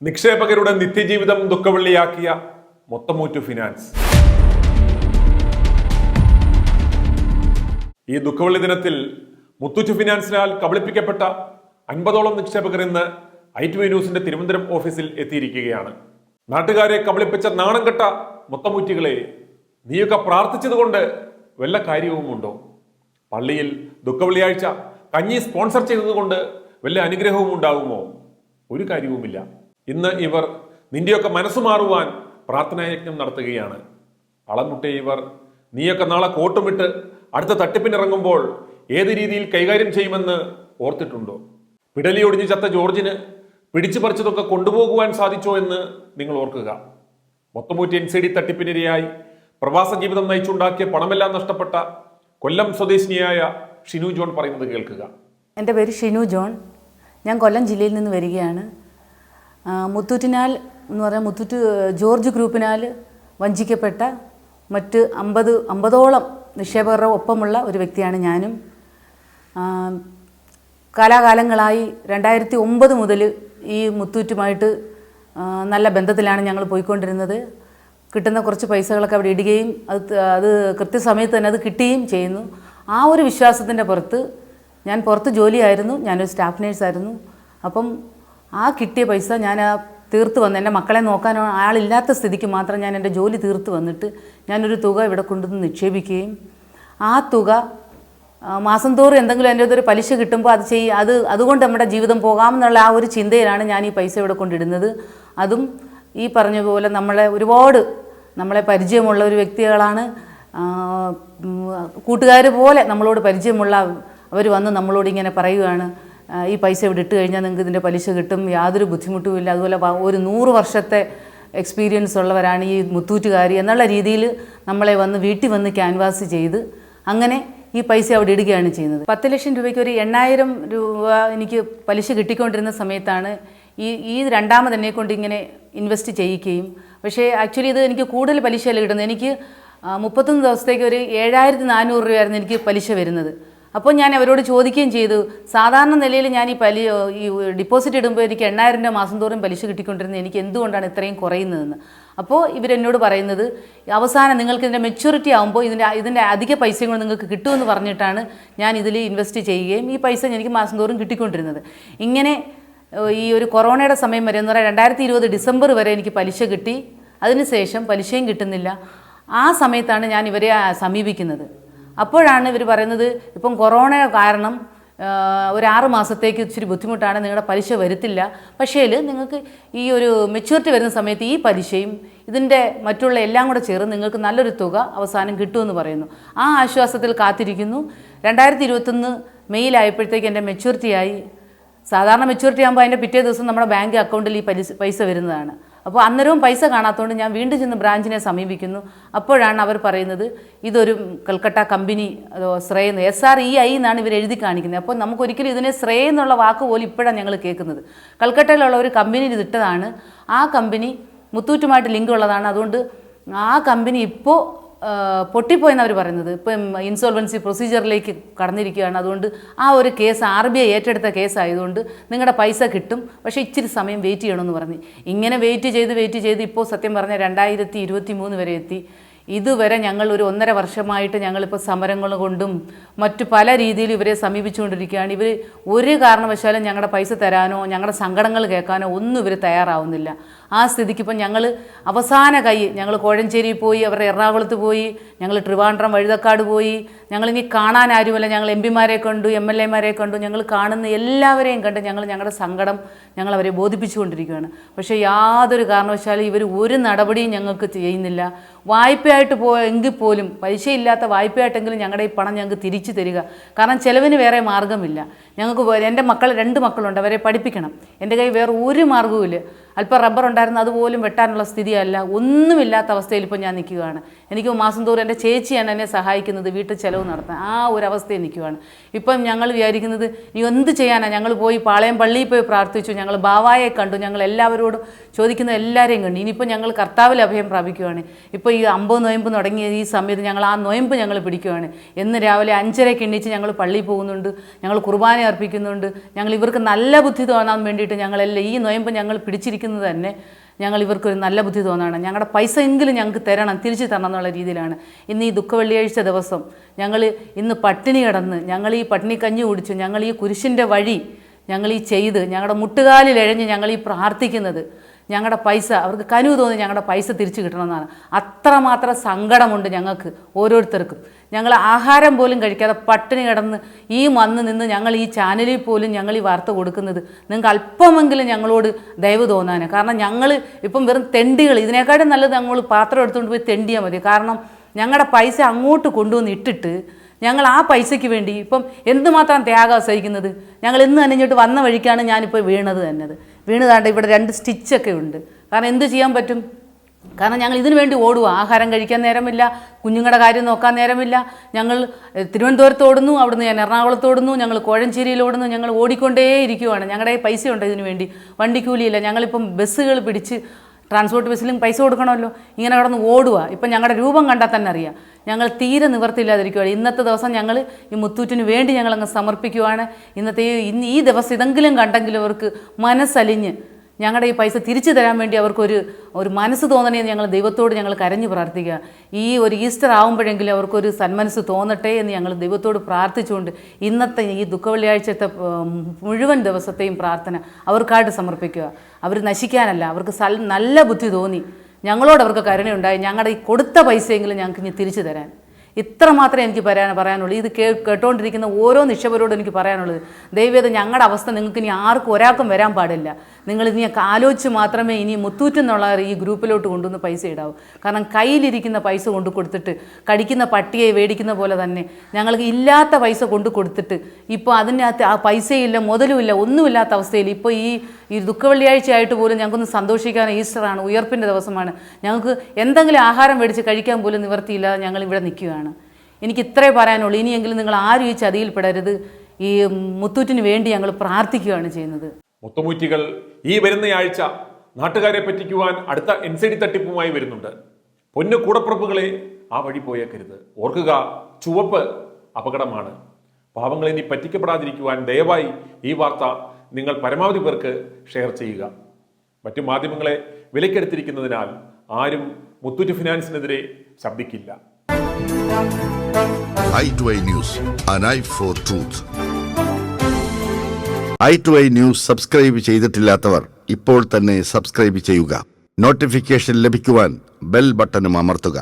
നിക്ഷേപകരുടെ നിത്യജീവിതം ദുഃഖവെള്ളിയാക്കിയ മൊത്തമൂറ്റു ഫിനാൻസ്. ഈ ദുഃഖവെള്ളി ദിനത്തിൽ മുത്തൂറ്റ് ഫിനാൻസിനാൽ കബളിപ്പിക്കപ്പെട്ട 50ഓളം നിക്ഷേപകർ ഇന്ന് i2v ന്യൂസിന്റെ തിരുവനന്തപുരം ഓഫീസിൽ എത്തിയിരിക്കുകയാണ്. നാട്ടുകാരെ കബളിപ്പിച്ച നാണംകെട്ട മൊത്തമൂറ്റികളെ, നീയൊക്കെ പ്രാർത്ഥിച്ചതുകൊണ്ട് വല്ല കാര്യവുമുണ്ടോ? പള്ളിയിൽ ദുഃഖവെള്ളിയാഴ്ച കഞ്ഞി സ്പോൺസർ ചെയ്തതുകൊണ്ട് വല്ല അനുഗ്രഹവും ഉണ്ടാകുമോ? ഒരു കാര്യവുമില്ല. ഇന്ന് ഇവർ നിന്റെയൊക്കെ മനസ്സു മാറുവാൻ പ്രാർത്ഥനായജ്ഞം നടത്തുകയാണ്. അളമുട്ടെ ഇവർ, നീയൊക്കെ നാളെ കോട്ടുമിട്ട് അടുത്ത തട്ടിപ്പിനിറങ്ങുമ്പോൾ ഏത് രീതിയിൽ കൈകാര്യം ചെയ്യുമെന്ന് ഓർത്തിട്ടുണ്ടോ? പിടലിയൊടിഞ്ഞ് ചത്ത ജോർജിന് പിടിച്ചു പറിച്ചതൊക്കെ കൊണ്ടുപോകുവാൻ സാധിച്ചോ എന്ന് നിങ്ങൾ ഓർക്കുക. മൊത്തമൂറ്റി NCD തട്ടിപ്പിനിരയായി പ്രവാസ ജീവിതം നയിച്ചുണ്ടാക്കിയ പണമെല്ലാം നഷ്ടപ്പെട്ട കൊല്ലം സ്വദേശിനിയായ ഷിനു ജോൺ പറയുന്നത് കേൾക്കുക. എൻ്റെ പേര് ഷിനു ജോൺ. ഞാൻ കൊല്ലം ജില്ലയിൽ നിന്ന് വരികയാണ്. മുത്തൂറ്റിനാൽ എന്ന് പറഞ്ഞാൽ മുത്തൂറ്റ് ജോർജ് ഗ്രൂപ്പിനാൽ വഞ്ചിക്കപ്പെട്ട മറ്റ് 50ഓളം നിക്ഷേപകരുടെ ഒപ്പമുള്ള ഒരു വ്യക്തിയാണ് ഞാനും. കാലാകാലങ്ങളായി 2009 മുതൽ ഈ മുത്തൂറ്റുമായിട്ട് നല്ല ബന്ധത്തിലാണ് ഞങ്ങൾ പോയിക്കൊണ്ടിരുന്നത്. കിട്ടുന്ന കുറച്ച് പൈസകളൊക്കെ അവിടെ ഇടുകയും അത് കൃത്യസമയത്ത് തന്നെ അത് കിട്ടുകയും ചെയ്യുന്നു. ആ ഒരു വിശ്വാസത്തിൻ്റെ പുറത്ത് ഞാൻ പുറത്ത് ജോലിയായിരുന്നു, ഞാനൊരു സ്റ്റാഫ് നേഴ്സായിരുന്നു. അപ്പം ആ കിട്ടിയ പൈസ ഞാൻ തീർത്ത് വന്ന്, എൻ്റെ മക്കളെ നോക്കാൻ ആളില്ലാത്ത സ്ഥിതിക്ക് മാത്രം ഞാൻ എൻ്റെ ജോലി തീർത്ത് വന്നിട്ട് ഞാനൊരു തുക ഇവിടെ കൊണ്ടുവന്ന് നിക്ഷേപിക്കുകയും ആ തുക മാസം തോറും എന്തെങ്കിലും എൻ്റെ ഒരു പലിശ കിട്ടുമ്പോൾ അതുകൊണ്ട് നമ്മുടെ ജീവിതം പോകാമെന്നുള്ള ആ ഒരു ചിന്തയിലാണ് ഞാൻ ഈ പൈസ ഇവിടെ കൊണ്ടിടുന്നത്. അതും ഈ പറഞ്ഞ പോലെ നമ്മളെ പരിചയമുള്ള ഒരു വ്യക്തികളാണ്. കൂട്ടുകാർ പോലെ നമ്മളോട് പരിചയമുള്ള അവർ വന്ന് നമ്മളോട് ഇങ്ങനെ പറയുകയാണ്, ഈ പൈസ ഇവിടെ ഇട്ട് കഴിഞ്ഞാൽ നിങ്ങൾക്ക് ഇതിൻ്റെ പലിശ കിട്ടും, യാതൊരു ബുദ്ധിമുട്ടുമില്ല, അതുപോലെ ഒരു 100 വർഷത്തെ എക്സ്പീരിയൻസ് ഉള്ളവരാണ് ഈ മുത്തൂറ്റുകാർ എന്നുള്ള രീതിയിൽ നമ്മളെ വീട്ടിൽ വന്ന് ക്യാൻവാസ് ചെയ്ത് അങ്ങനെ ഈ പൈസ അവിടെ ഇടുകയാണ് ചെയ്യുന്നത്. 10 ലക്ഷം രൂപയ്ക്ക് ഒരു 8000 രൂപ എനിക്ക് പലിശ കിട്ടിക്കൊണ്ടിരുന്ന സമയത്താണ് ഈ രണ്ടാമത് എന്നെ കൊണ്ട് ഇങ്ങനെ ഇൻവെസ്റ്റ് ചെയ്യിക്കുകയും, പക്ഷേ ആക്ച്വലി ഇത് എനിക്ക് കൂടുതൽ പലിശയല്ല കിട്ടുന്നത്. എനിക്ക് 31 ദിവസത്തേക്ക് ഒരു 7400 രൂപയായിരുന്നു എനിക്ക് പലിശ വരുന്നത്. അപ്പോൾ ഞാൻ അവരോട് ചോദിക്കുകയും ചെയ്തു, സാധാരണ നിലയിൽ ഞാൻ ഈ ഡിപ്പോസിറ്റ് ഇടുമ്പോൾ എനിക്ക് 8000 രൂപ മാസം തോറും പലിശ കിട്ടിക്കൊണ്ടിരുന്നത്, എനിക്ക് എന്തുകൊണ്ടാണ് ഇത്രയും കുറയുന്നതെന്ന്. അപ്പോൾ ഇവരെന്നോട് പറയുന്നത്, അവസാനം നിങ്ങൾക്ക് ഇതിൻ്റെ മെച്യൂരിറ്റി ആകുമ്പോൾ ഇതിൻ്റെ അധിക പൈസയും കൂടെ നിങ്ങൾക്ക് കിട്ടുമെന്ന് പറഞ്ഞിട്ടാണ് ഞാൻ ഇതിൽ ഇൻവെസ്റ്റ് ചെയ്യുകയും ഈ പൈസ എനിക്ക് മാസം തോറും കിട്ടിക്കൊണ്ടിരുന്നത്. ഇങ്ങനെ ഈ ഒരു കൊറോണയുടെ സമയം വരെ എന്ന് പറഞ്ഞാൽ 2020 ഡിസംബർ വരെ എനിക്ക് പലിശ കിട്ടി. അതിനുശേഷം പലിശയും കിട്ടുന്നില്ല. ആ സമയത്താണ് ഞാൻ ഇവരെ സമീപിക്കുന്നത്. അപ്പോഴാണ് ഇവർ പറയുന്നത്, ഇപ്പം കൊറോണ കാരണം ഒരു 6 മാസത്തേക്ക് ഇച്ചിരി ബുദ്ധിമുട്ടാണ്, നിങ്ങളുടെ പലിശ വരത്തില്ല, പക്ഷേ നിങ്ങൾക്ക് ഈ ഒരു മെച്യൂരിറ്റി വരുന്ന സമയത്ത് ഈ പലിശയും ഇതിൻ്റെ മറ്റുള്ള എല്ലാം കൂടെ ചേർന്ന് നിങ്ങൾക്ക് നല്ലൊരു തുക അവസാനം കിട്ടുമെന്ന് പറയുന്നു. ആ ആശ്വാസത്തിൽ കാത്തിരിക്കുന്നു. 2021 മെയ്യിലായപ്പോഴത്തേക്ക് എൻ്റെ മെച്യൂരിറ്റിയായി. സാധാരണ മെച്യൂരിറ്റി ആകുമ്പോൾ അതിൻ്റെ പിറ്റേ ദിവസം നമ്മുടെ ബാങ്ക് അക്കൗണ്ടിൽ ഈ പൈസ വരുന്നതാണ്. അപ്പോൾ അന്നേരവും പൈസ കാണാത്തതുകൊണ്ട് ഞാൻ വീണ്ടും ചെന്ന് ബ്രാഞ്ചിനെ സമീപിക്കുന്നു. അപ്പോഴാണ് അവർ പറയുന്നത്, ഇതൊരു കൽക്കട്ട കമ്പനി ശ്രേയ SREI എന്നാണ് ഇവർ എഴുതി കാണിക്കുന്നത്. അപ്പോൾ നമുക്കൊരിക്കലും ഇതിനെ ശ്രേയ എന്നുള്ള വാക്ക് പോലും ഇപ്പോഴാണ് ഞങ്ങൾ കേൾക്കുന്നത്. കൽക്കട്ടയിലുള്ള ഒരു കമ്പനിയിൽ ഇതിട്ടതാണ്. ആ കമ്പനി മുത്തൂറ്റുമായിട്ട് ലിങ്ക് ഉള്ളതാണ്. അതുകൊണ്ട് ആ കമ്പനി ഇപ്പോൾ പൊട്ടിപ്പോയെന്നവർ പറയുന്നത്. ഇപ്പം ഇൻസോൾവൻസി പ്രൊസീജിയറിലേക്ക് കടന്നിരിക്കുകയാണ്. അതുകൊണ്ട് ആ ഒരു കേസ് RBI ഏറ്റെടുത്ത കേസായതുകൊണ്ട് നിങ്ങളുടെ പൈസ കിട്ടും, പക്ഷേ ഇച്ചിരി സമയം വെയിറ്റ് ചെയ്യണമെന്ന് പറഞ്ഞ് ഇങ്ങനെ വെയിറ്റ് ചെയ്ത് ഇപ്പോൾ സത്യം പറഞ്ഞാൽ 2023 വരെ എത്തി. ഇതുവരെ ഞങ്ങൾ ഒരു 1.5 വർഷമായിട്ട് ഞങ്ങളിപ്പോൾ സമരങ്ങൾ കൊണ്ടും മറ്റു പല രീതിയിൽ ഇവരെ സമീപിച്ചുകൊണ്ടിരിക്കുകയാണ്. ഇവർ ഒരു കാരണവശാലും ഞങ്ങളുടെ പൈസ തരാനോ ഞങ്ങളുടെ സങ്കടങ്ങൾ കേൾക്കാനോ ഒന്നും ഇവർ തയ്യാറാവുന്നില്ല. ആ സ്ഥിതിക്ക് ഇപ്പം അവസാന ഞങ്ങൾ കോഴഞ്ചേരി പോയി, അവരുടെ എറണാകുളത്ത് പോയി, ഞങ്ങൾ ട്രിവാൻഡ്രം വഴുതക്കാട് പോയി, ഞങ്ങളിനി കാണാൻ ആരുമല്ല, ഞങ്ങൾ MP-മാരെ കണ്ടു, MLA-മാരെ കണ്ടു, ഞങ്ങൾ കാണുന്ന എല്ലാവരെയും കണ്ട് ഞങ്ങളുടെ സങ്കടം അവരെ ബോധിപ്പിച്ചുകൊണ്ടിരിക്കുകയാണ്. പക്ഷേ യാതൊരു കാരണവശാലും ഇവർ ഒരു നടപടിയും ഞങ്ങൾക്ക് ചെയ്യുന്നില്ല. വായ്പയായിട്ട് എങ്കിൽ പോലും പലിശയില്ലാത്ത വായ്പയായിട്ടെങ്കിലും ഞങ്ങളുടെ ഈ പണം ഞങ്ങൾക്ക് തിരിച്ചു തരിക. കാരണം ചിലവിന് വേറെ മാർഗ്ഗമില്ല. ഞങ്ങൾക്ക് എൻ്റെ 2 മക്കളുണ്ട്, അവരെ പഠിപ്പിക്കണം. എൻ്റെ കയ്യിൽ വേറെ ഒരു മാർഗ്ഗവുമില്ല. അല്പം റബ്ബർ ഉണ്ടായിരുന്നു, അതുപോലും വെട്ടാനുള്ള സ്ഥിതിയല്ല. ഒന്നുമില്ലാത്ത അവസ്ഥയിൽ ഇപ്പോൾ ഞാൻ നിൽക്കുകയാണ്. എനിക്ക് മാസം തോറും എൻ്റെ ചേച്ചിയാണ് എന്നെ സഹായിക്കുന്നത് വീട്ടിൽ ചിലവ് നടത്താൻ. ആ ഒരു അവസ്ഥയിൽ നിൽക്കുകയാണ്. ഇപ്പം ഞങ്ങൾ വിചാരിക്കുന്നത്, നീ എന്ത് ചെയ്യാനാണ്? ഞങ്ങൾ പോയി പാളയം പള്ളിയിൽ പോയി പ്രാർത്ഥിച്ചു, ഞങ്ങൾ ബാവായെ കണ്ടു, ഞങ്ങൾ എല്ലാവരോടും ചോദിക്കുന്ന എല്ലാവരെയും കണ്ടു. ഇനിയിപ്പോൾ ഞങ്ങൾ കർത്താവിൽ അഭയം പ്രാപിക്കുകയാണ്. ഇപ്പോൾ ഈ 50 നോയമ്പ് തുടങ്ങിയ ഈ സമയത്ത് ഞങ്ങൾ ആ നോയമ്പ് ഞങ്ങൾ പിടിക്കുകയാണ്. എന്ന് രാവിലെ 5:30 എണീച്ച് ഞങ്ങൾ പള്ളിയിൽ പോകുന്നുണ്ട്, ഞങ്ങൾ കുർബാന അർപ്പിക്കുന്നുണ്ട്. ഞങ്ങൾ ഇവർക്ക് നല്ല ബുദ്ധി തോന്നാൻ വേണ്ടിയിട്ട് ഞങ്ങളെല്ലാം ഈ നോയമ്പ് ഞങ്ങൾ പിടിച്ചിരിക്കുന്നു സ്വീകരിക്കുന്നത് തന്നെ ഞങ്ങൾ ഇവർക്കൊരു നല്ല ബുദ്ധി തോന്നാണ്. ഞങ്ങളുടെ പൈസ എങ്കിലും ഞങ്ങൾക്ക് തരണം, തിരിച്ചു തരണം എന്നുള്ള രീതിയിലാണ്. ഇന്ന് ഈ ദുഃഖവെള്ളിയാഴ്ച ദിവസം ഞങ്ങൾ ഇന്ന് പട്ടിണി കിടന്ന്, ഞങ്ങൾ ഈ പട്ടിണി കഞ്ഞി കുടിച്ചു, ഞങ്ങൾ ഈ കുരിശിൻ്റെ വഴി ഞങ്ങൾ ഈ ചെയ്ത്, ഞങ്ങളുടെ മുട്ടുകാലിൽ എഴഞ്ഞ് ഞങ്ങൾ ഈ പ്രാർത്ഥിക്കുന്നത്, ഞങ്ങളുടെ പൈസ അവർക്ക് കനിവ് തോന്നി ഞങ്ങളുടെ പൈസ തിരിച്ചു കിട്ടണമെന്നാണ്. അത്രമാത്രം സങ്കടമുണ്ട് ഞങ്ങൾക്ക് ഓരോരുത്തർക്കും. ഞങ്ങൾ ആഹാരം പോലും കഴിക്കാതെ പട്ടിണി കിടന്ന് ഈ വന്ന് നിന്ന് ഞങ്ങൾ ഈ ചാനലിൽ പോലും ഞങ്ങൾ ഈ വാർത്ത കൊടുക്കുന്നത് നിങ്ങൾക്ക് അല്പമെങ്കിലും ഞങ്ങളോട് ദയവ് തോന്നാൻ. കാരണം ഞങ്ങൾ ഇപ്പം വെറും തെണ്ടികൾ, ഇതിനേക്കാളും നല്ലത് ഞങ്ങൾ പാത്രം എടുത്തുകൊണ്ട് പോയി തെണ്ടിയാൽ മതി. കാരണം ഞങ്ങളുടെ പൈസ അങ്ങോട്ട് കൊണ്ടുവന്ന് ഇട്ടിട്ട് ഞങ്ങൾ ആ പൈസയ്ക്ക് വേണ്ടി ഇപ്പം എന്തുമാത്രം ത്യാഗം സഹിക്കുന്നത്. ഞങ്ങൾ ഇന്ന് തന്നെ ഇങ്ങോട്ട് വന്ന വഴിക്കാണ് ഞാനിപ്പോൾ വീണത് തന്നെ. വീണതാണ്ട് ഇവിടെ 2 സ്റ്റിച്ചൊക്കെ ഉണ്ട്. കാരണം എന്ത് ചെയ്യാൻ പറ്റും? കാരണം ഞങ്ങൾ ഇതിനു വേണ്ടി ഓടുക. ആഹാരം കഴിക്കാൻ നേരമില്ല, കുഞ്ഞുങ്ങളുടെ കാര്യം നോക്കാൻ നേരമില്ല. ഞങ്ങൾ തിരുവനന്തപുരത്ത് ഓടുന്നു, അവിടുന്ന് ഞാൻ എറണാകുളത്ത് ഓടുന്നു, ഞങ്ങൾ കോഴഞ്ചേരിയിൽ ഓടുന്നു, ഞങ്ങൾ ഓടിക്കൊണ്ടേ ഇരിക്കുവാണ്. ഞങ്ങളുടെ പൈസ ഉണ്ട് ഇതിനു വേണ്ടി, വണ്ടിക്കൂലിയില്ല. ഞങ്ങളിപ്പം ബസ്സുകൾ പിടിച്ച് ട്രാൻസ്പോർട്ട് ബസ്സിലും പൈസ കൊടുക്കണമല്ലോ, ഇങ്ങനെ കിടന്ന് ഓടുക. ഇപ്പം ഞങ്ങളുടെ രൂപം കണ്ടാൽ തന്നെ അറിയാം ഞങ്ങൾ തീരെ നിവർത്തിയില്ലാതിരിക്കുകയാണ്. ഇന്നത്തെ ദിവസം ഞങ്ങൾ ഈ മുത്തൂറ്റിന് വേണ്ടി ഞങ്ങളങ്ങ് സമർപ്പിക്കുവാണ്. ഇന്ന് ഈ ദിവസം ഇതെങ്കിലും കണ്ടെങ്കിലും അവർക്ക് മനസ്സലിഞ്ഞ് ഞങ്ങളുടെ ഈ പൈസ തിരിച്ചു തരാൻ വേണ്ടി അവർക്കൊരു മനസ്സ് തോന്നണേന്ന് ഞങ്ങൾ ദൈവത്തോട് ഞങ്ങൾ കരഞ്ഞു പ്രാർത്ഥിക്കുക. ഈ ഒരു ഈസ്റ്റർ ആകുമ്പോഴെങ്കിലും അവർക്കൊരു സന്മനസ്സ് തോന്നട്ടെ എന്ന് ഞങ്ങൾ ദൈവത്തോട് പ്രാർത്ഥിച്ചുകൊണ്ട് ഇന്നത്തെ ഈ ദുഃഖവെള്ളിയാഴ്ചത്തെ മുഴുവൻ ദിവസത്തെയും പ്രാർത്ഥന അവർക്കായിട്ട് സമർപ്പിക്കുക. അവർ നശിക്കാനല്ല, അവർക്ക് നല്ല ബുദ്ധി തോന്നി ഞങ്ങളോട് അവർക്ക് കരുണയുണ്ടായി ഞങ്ങളുടെ ഈ കൊടുത്ത പൈസയെങ്കിലും ഞങ്ങൾക്ക് ഇനി തിരിച്ചു തരാൻ. ഇത്ര മാത്രമേ എനിക്ക് പറയാനുള്ളൂ. ഇത് കേട്ടുകൊണ്ടിരിക്കുന്ന ഓരോ നിക്ഷേപരോടും എനിക്ക് പറയാനുള്ളത്, ദയവേത് ഞങ്ങളുടെ അവസ്ഥ നിങ്ങൾക്ക് ഇനി ആർക്കും ഒരാൾക്കും വരാൻ പാടില്ല. നിങ്ങൾ ഇനി ആലോചിച്ച് മാത്രമേ ഇനി മുത്തൂറ്റെന്നുള്ള ഈ ഗ്രൂപ്പിലോട്ട് കൊണ്ടുവന്ന് പൈസ ഇടാവൂ. കാരണം കയ്യിലിരിക്കുന്ന പൈസ കൊണ്ടു കൊടുത്തിട്ട് കടിക്കുന്ന പട്ടിയെ മേടിക്കുന്ന പോലെ തന്നെ ഞങ്ങൾക്ക് ഇല്ലാത്ത പൈസ കൊണ്ടു കൊടുത്തിട്ട് ഇപ്പോൾ അതിനകത്ത് ആ പൈസയില്ല, മുതലുമില്ല, ഒന്നുമില്ലാത്ത അവസ്ഥയിൽ ഇപ്പോൾ ഈ ദുഃഖവെള്ളിയാഴ്ച ആയിട്ട് പോലും ഞങ്ങൾക്കൊന്ന് സന്തോഷിക്കാൻ, ഈസ്റ്ററാണ്, ഉയർപ്പിൻ്റെ ദിവസമാണ്, ഞങ്ങൾക്ക് എന്തെങ്കിലും ആഹാരം മേടിച്ച് കഴിക്കാൻ പോലും നിവർത്തിയില്ലാതെ ഞങ്ങൾ ഇവിടെ നിൽക്കുകയാണ്. എനിക്ക് ഇത്രേ പറയാനുള്ളൂ. ഇനിയെങ്കിലും നിങ്ങൾ ആരും ഈ ചതിയിൽപ്പെടരുത്. ഈ മുത്തൂറ്റിന് വേണ്ടി ഞങ്ങൾ പ്രാർത്ഥിക്കുകയാണ് ചെയ്യുന്നത്. മുത്തമൂറ്റികൾ ഈ വരുന്നയാഴ്ച നാട്ടുകാരെ പറ്റിക്കുവാൻ അടുത്ത NCD തട്ടിപ്പുമായി വരുന്നുണ്ട്. പൊന്നു കൂടപ്പുറപ്പുകളെ ആ വഴി പോയേക്കരുത്. ഓർക്കുക, ചുവപ്പ് അപകടമാണ്. പാവങ്ങളെ ഇനി പറ്റിക്കപ്പെടാതിരിക്കുവാൻ ദയവായി ഈ വാർത്ത നിങ്ങൾ പരമാവധി പേർക്ക് ഷെയർ ചെയ്യുക. മറ്റു മാധ്യമങ്ങളെ വിലക്കെടുത്തിരിക്കുന്നതിനാൽ ആരും മുത്തൂറ്റ് ഫിനാൻസിനെതിരെ ശബ്ദിക്കില്ല. i2i News, an eye for truth. i2i News subscribe ചെയ്തിട്ടില്ലാത്തവർ ഇപ്പോൾ തന്നെ സബ്സ്ക്രൈബ് ചെയ്യുക. നോട്ടിഫിക്കേഷൻ ലഭിക്കുവാൻ ബെൽ ബട്ടണും അമർത്തുക.